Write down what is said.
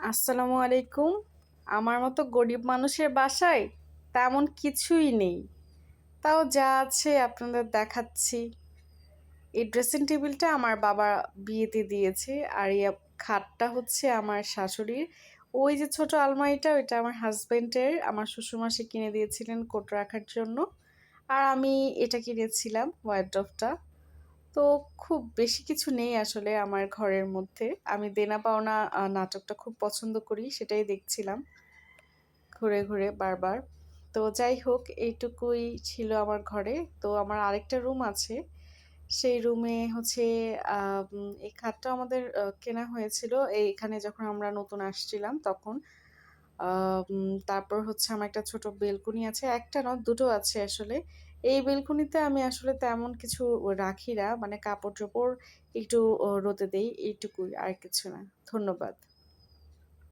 আসসালামু আলাইকুম। আমার মতো গরিব মানুষের বাসায় তেমন কিছুই নেই। তাও যা আছে আপনাদের দেখাচ্ছি। এই ড্রেসিং টেবিলটা আমার বাবা বিয়েতে দিয়েছে। আর এই খাটটা হচ্ছে আমার শাশুড়ির। ওই যে ছোট আলমারিটা ওইটা আমার হাসব্যান্ডের। আমার শ্বশুরমশাই কিনে দিয়েছিলেন কোট রাখার জন্য। আর আমি এটা কিনেছিলাম ওয়ারড্রবটা। তো খুব বেশি কিছু নেই আসলে আমার ঘরের মধ্যে। আমি দেনা পাওনা নাটকটা খুব পছন্দ করি। সেটাই দেখছিলাম ঘুরে, ঘুরে বারবার। তো যাই হোক এইটুকুই ছিল আমার ঘরে। তো আমার আরেকটা রুম আছে। সেই রুমে হচ্ছে এই খাটটা আমাদের কেনা হয়েছিল এইখানে যখন আমরা নতুন আসছিলাম তখন। তারপর হচ্ছে আমার একটা ছোট বেলকনি আছে। একটা না ২ টো আছে আসলে। এই বেলকনিতে আমি আসলে তেমন কিছু রাখি না। মানে কাপড়-চোপড় একটু রোদে দেই এইটুকুই আর কিছু না। ধন্যবাদ।